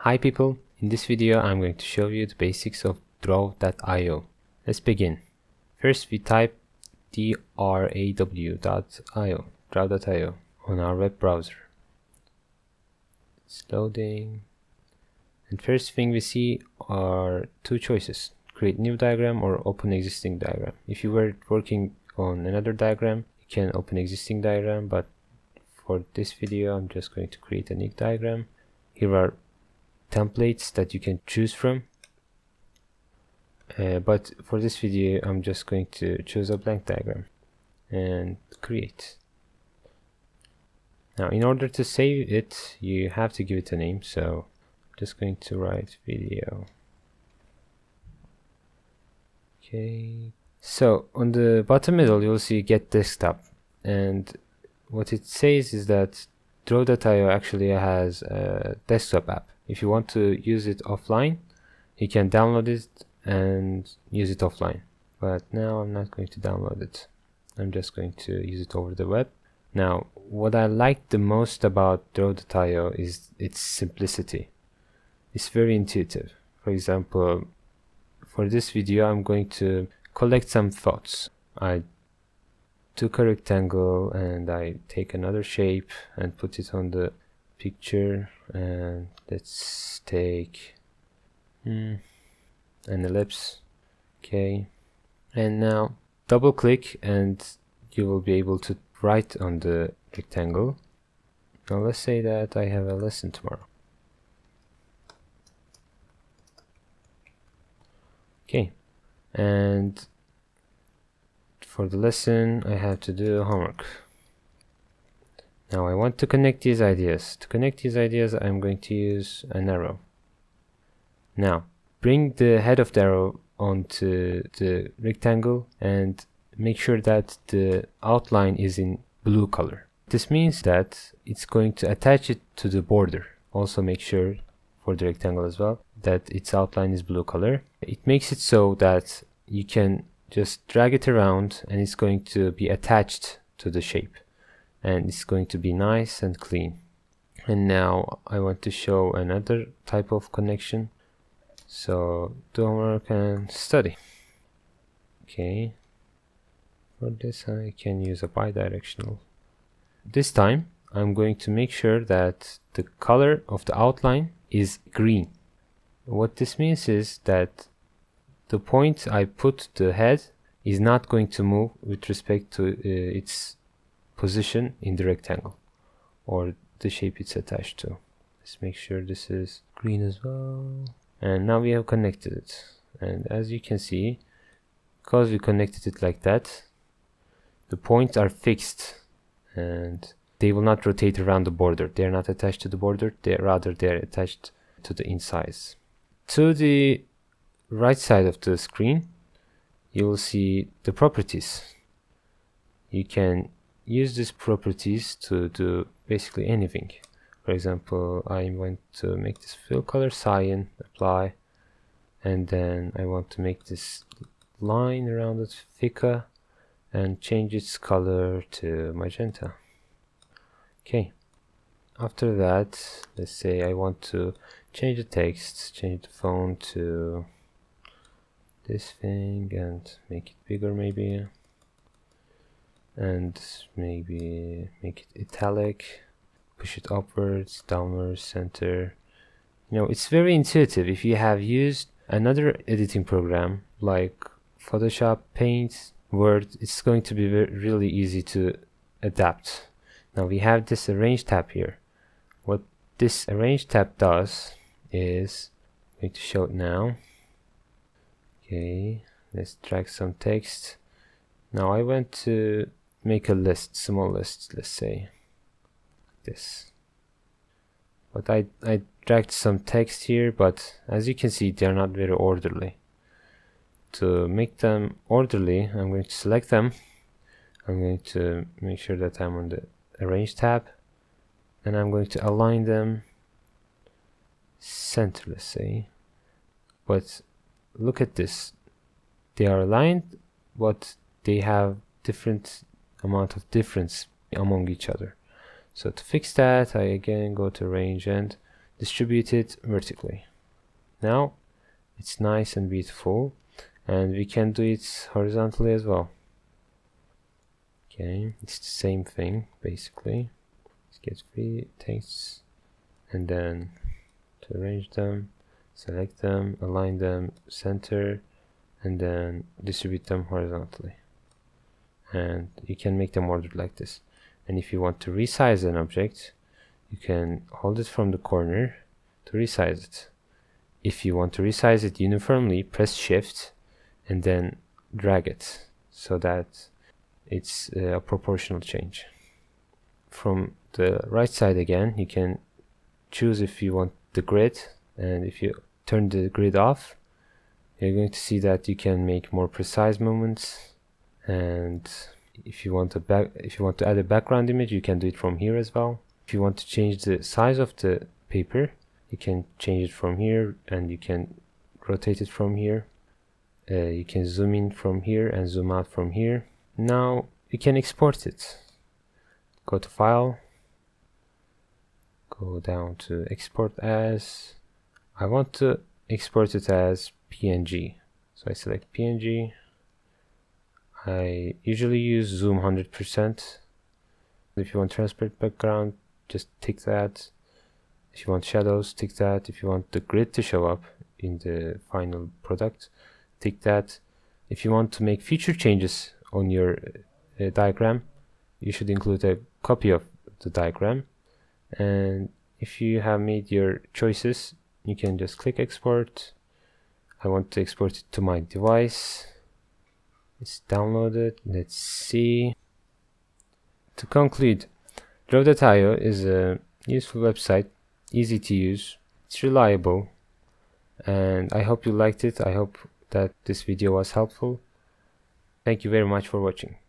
Hi people, in this video I'm going to show you the basics of Draw.io. Let's begin. First we type draw.io on our web browser. It's loading. And first thing we see are two choices: create new diagram or open existing diagram. If you were working on another diagram, you can open existing diagram, but for this video I'm just going to create a new diagram. Here are templates that you can choose from, but for this video I'm just going to choose a blank diagram and create. Now in order to save it you have to give it a name, so I'm just going to write video. Okay, so on the bottom middle you'll see get desktop, and what it says is that Draw.io actually has a desktop app. If you want to use it offline, you can download it and use it offline. But now I'm not going to download it. I'm just going to use it over the web. Now, what I like the most about Draw.io is its simplicity. It's very intuitive. For example, for this video, I'm going to collect some thoughts. I took a rectangle and I take another shape and put it on the picture, and let's take an ellipse. Okay, and now double click and you will be able to write on the rectangle. Now let's say that I have a lesson tomorrow. Okay, and for the lesson I have to do homework. Now I want to connect these ideas. To connect these ideas I'm going to use an arrow. Now bring the head of the arrow onto the rectangle and make sure that the outline is in blue color. This means that it's going to attach it to the border. Also make sure for the rectangle as well that its outline is blue color. It makes it so that you can just drag it around and it's going to be attached to the shape, and it's going to be nice and clean. And now I want to show another type of connection, so do homework and study. Okay, for this I can use a bidirectional. This time I'm going to make sure that the color of the outline is green. What this means is that the point I put the head is not going to move with respect to its position in the rectangle or the shape it's attached to. Let's make sure this is green as well. And now we have connected it, and as you can see, because we connected it like that, the points are fixed and they will not rotate around the border. They're not attached to the border, they're attached to the insides. To the right side of the screen you will see the properties. You can use these properties to do basically anything. For example, I want to make this fill color cyan, apply, and then I want to make this line around it thicker and change its color to magenta. Okay, after that, let's say I want to change the text, change the font to this thing and make it bigger maybe, and maybe make it italic, push it upwards, downwards, center. You know, it's very intuitive. If you have used another editing program like Photoshop, Paint, Word, it's going to be really easy to adapt. Now we have this arrange tab here. What this arrange tab does is, I'm going to show it now. Okay, let's drag some text. Now I want to make a list, small list, let's say this. But I dragged some text here, but as you can see they are not very orderly. To make them orderly, I'm going to select them. I'm going to make sure that I'm on the arrange tab, and I'm going to align them center, let's say. But look at this, they are aligned but they have different amount of difference among each other. So to fix that I again go to arrange and distribute it vertically. Now it's nice and beautiful, and we can do it horizontally as well. Okay, it's the same thing basically. Let's get 3 texts, and then to arrange them, select them, align them, center, and then distribute them horizontally. And you can make them ordered like this. And if you want to resize an object, you can hold it from the corner to resize it. If you want to resize it uniformly, press Shift and then drag it so that it's a proportional change. From the right side again, you can choose if you want the grid, and if you turn the grid off, you're going to see that you can make more precise movements. And if you want to add a background image, you can do it from here as well. If you want to change the size of the paper, you can change it from here, and you can rotate it from here. You can zoom in from here and zoom out from here. Now you can export it. Go to File, go down to Export As. I want to export it as PNG, so I select PNG. I usually use zoom 100%. If you want transparent background, just tick that. If you want shadows, tick that. If you want the grid to show up in the final product, tick that. If you want to make future changes on your diagram, you should include a copy of the diagram. And if you have made your choices, you can just click export. I want to export it to my device. It's downloaded. Let's see. To conclude, Draw.io is a useful website, easy to use, it's reliable, and I hope you liked it. I hope that this video was helpful. Thank you very much for watching.